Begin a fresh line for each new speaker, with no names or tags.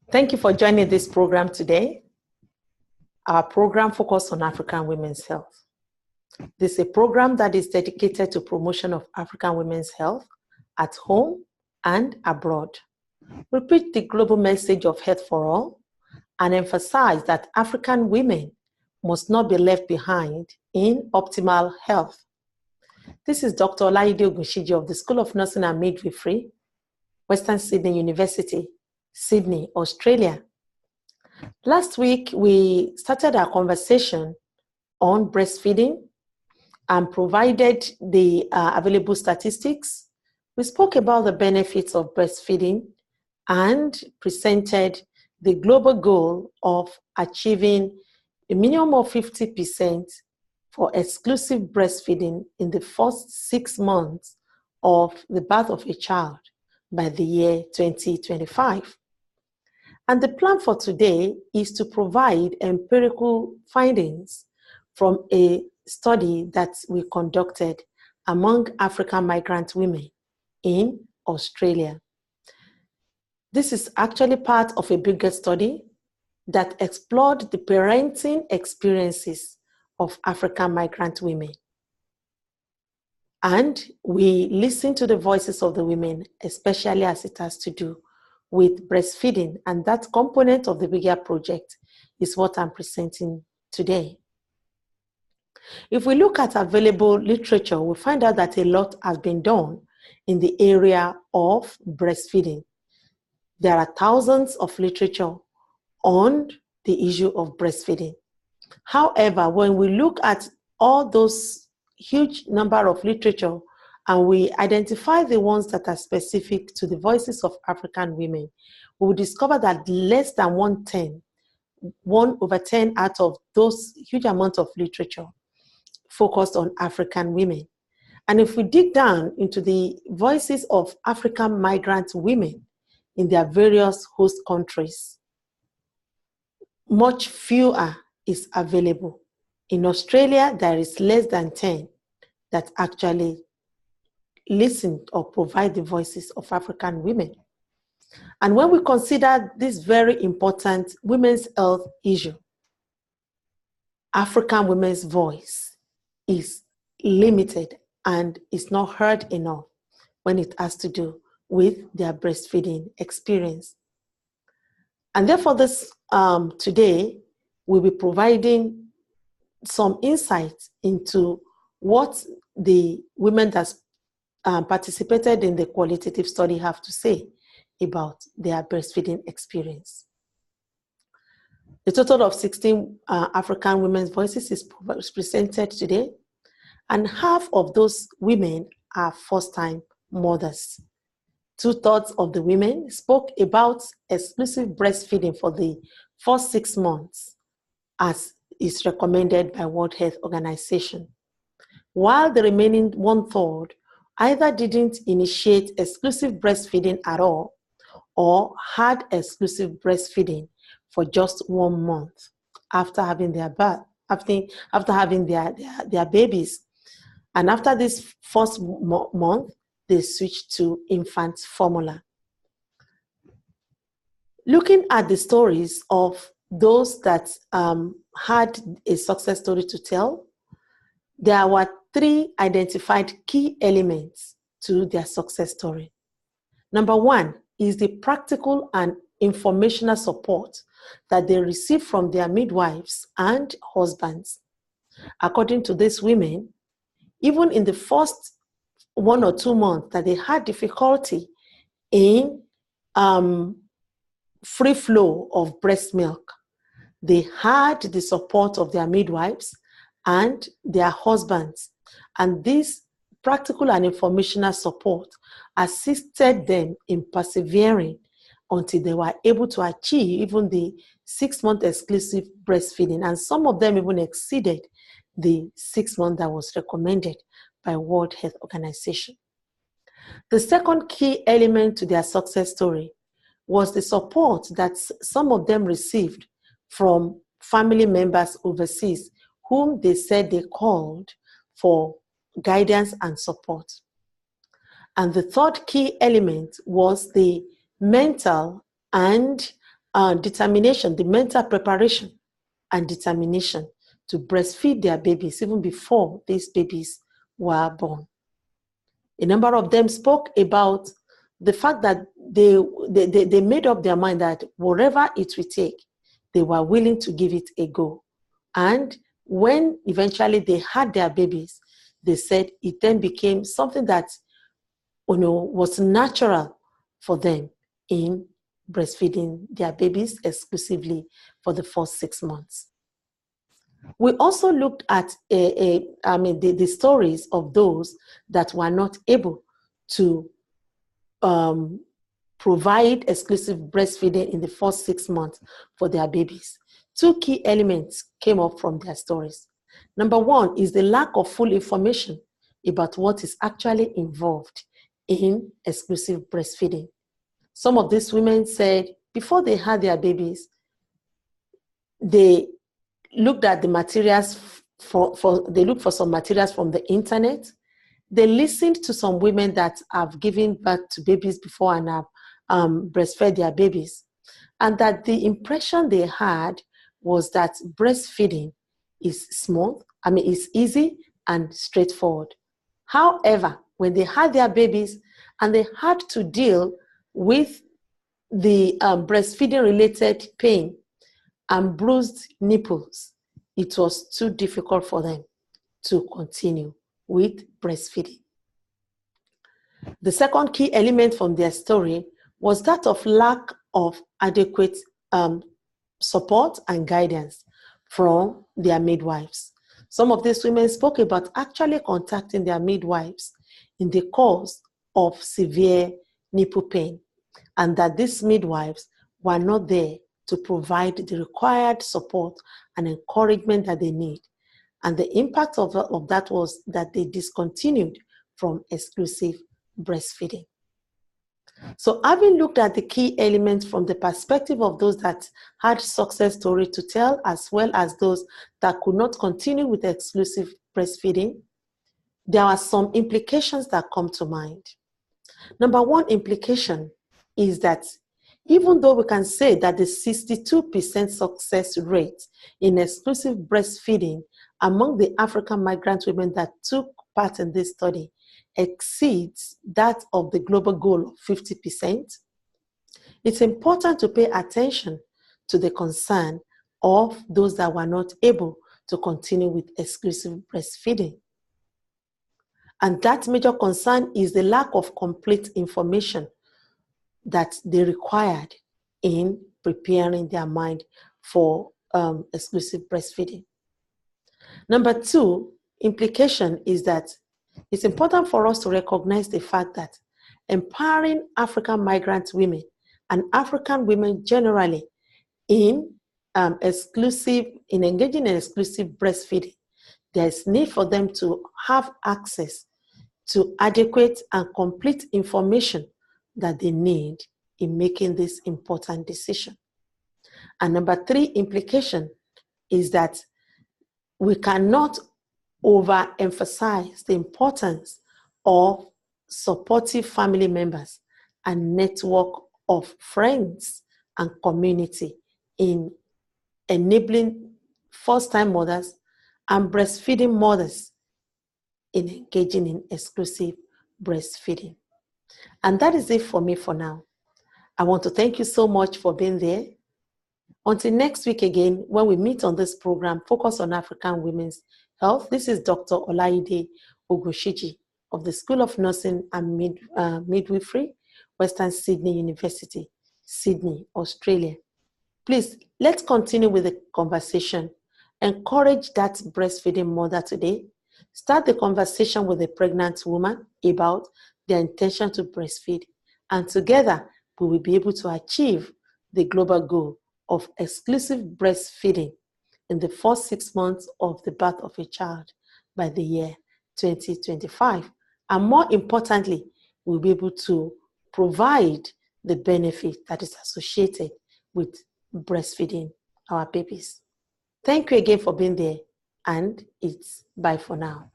Thank you for joining this program today. Our program focuses on African women's health. This is a program that is dedicated to promotion of African women's health at home and abroad. We preach the global message of health for all and emphasize that African women must not be left behind in optimal health. This is Dr. Olaide Ogunshiji of the School of Nursing and Midwifery, Western Sydney University, Sydney, Australia. Last week, we started our conversation on breastfeeding and provided the available statistics. We spoke about the benefits of breastfeeding and presented the global goal of achieving a minimum of 50% for exclusive breastfeeding in the first 6 months of the birth of a child by the year 2025. And the plan for today is to provide empirical findings from a study that we conducted among African migrant women in Australia. This is actually part of a bigger study that explored the parenting experiences of African migrant women. And we listened to the voices of the women, especially as it has to do with breastfeeding, and that component of the bigger project is what I'm presenting today. If we look at available literature, we find out that a lot has been done in the area of breastfeeding. There are thousands of literature on the issue of breastfeeding. However, when we look at all those huge number of literature and we identify the ones that are specific to the voices of African women, we will discover that less than 1/10 out of those huge amounts of literature focused on African women. And if we dig down into the voices of African migrant women in their various host countries, much fewer is available. In Australia, there is less than 10 that actually listen or provide the voices of African women. And when we consider this very important women's health issue, African women's voice is limited and is not heard enough when it has to do with their breastfeeding experience. And therefore, this today, we'll be providing some insights into what the women that participated in the qualitative study have to say about their breastfeeding experience. A total of 16 African women's voices is presented today, and half of those women are first-time mothers. 2/3 of the women spoke about exclusive breastfeeding for the first 6 months, as is recommended by World Health Organization, while the remaining 1/3 either didn't initiate exclusive breastfeeding at all or had exclusive breastfeeding for just 1 month after having their birth, after having their babies. And after this first month, they switched to infant formula. Looking at the stories of those that had a success story to tell, there were 3 identified key elements to their success story. Number 1 is the practical and informational support that they received from their midwives and husbands. According to these women, even in the first 1 or 2 months that they had difficulty in free flow of breast milk, they had the support of their midwives and their husbands. And this practical and informational support assisted them in persevering until they were able to achieve even the 6-month exclusive breastfeeding. And some of them even exceeded the 6 months that was recommended by World Health Organization. The second key element to their success story was the support that some of them received from family members overseas, whom they said they called for guidance and support. And the third key element was the mental and determination, the mental preparation and determination to breastfeed their babies even before these babies were born. A number of them spoke about the fact that they made up their mind that whatever it will take, they were willing to give it a go. And when eventually they had their babies, they said it then became something that was natural for them in breastfeeding their babies exclusively for the first 6 months. We also looked at the stories of those that were not able to provide exclusive breastfeeding in the first 6 months for their babies. 2 key elements came up from their stories. Number one is the lack of full information about what is actually involved in exclusive breastfeeding. Some of these women said before they had their babies, they looked at the materials they looked for some materials from the internet. They listened to some women that have given birth to babies before and have breastfed their babies. And that the impression they had was that breastfeeding is smooth, it's easy and straightforward. However, when they had their babies and they had to deal with the breastfeeding related pain and bruised nipples, it was too difficult for them to continue with breastfeeding. The second key element from their story was that of lack of adequate support and guidance from their midwives. Some of these women spoke about actually contacting their midwives in the cause of severe nipple pain, and that these midwives were not there to provide the required support and encouragement that they need. And the impact of that was that they discontinued from exclusive breastfeeding. So having looked at the key elements from the perspective of those that had success story to tell, as well as those that could not continue with exclusive breastfeeding, there are some implications that come to mind. Number one implication is that even though we can say that the 62% success rate in exclusive breastfeeding among the African migrant women that took part in this study exceeds that of the global goal of 50%, it's important to pay attention to the concern of those that were not able to continue with exclusive breastfeeding. And that major concern is the lack of complete information that they required in preparing their mind for exclusive breastfeeding. Number two implication is that it's important for us to recognize the fact that empowering African migrant women and African women generally in engaging in exclusive breastfeeding, there is need for them to have access to adequate and complete information that they need in making this important decision. And number three implication is that we cannot overemphasize the importance of supportive family members and network of friends and community in enabling first-time mothers and breastfeeding mothers in engaging in exclusive breastfeeding. And that is it for me for now. I want to thank you so much for being there. Until next week again, when we meet on this program, Focus on African Women's Health, this is Dr. Olaide Ogunshiji of the School of Nursing and Midwifery, Western Sydney University, Sydney, Australia. Please, let's continue with the conversation. Encourage that breastfeeding mother today. Start the conversation with a pregnant woman about their intention to breastfeed. And together, we will be able to achieve the global goal of exclusive breastfeeding in the first 6 months of the birth of a child by the year 2025. And more importantly, we'll be able to provide the benefit that is associated with breastfeeding our babies. Thank you again for being there, and it's bye for now.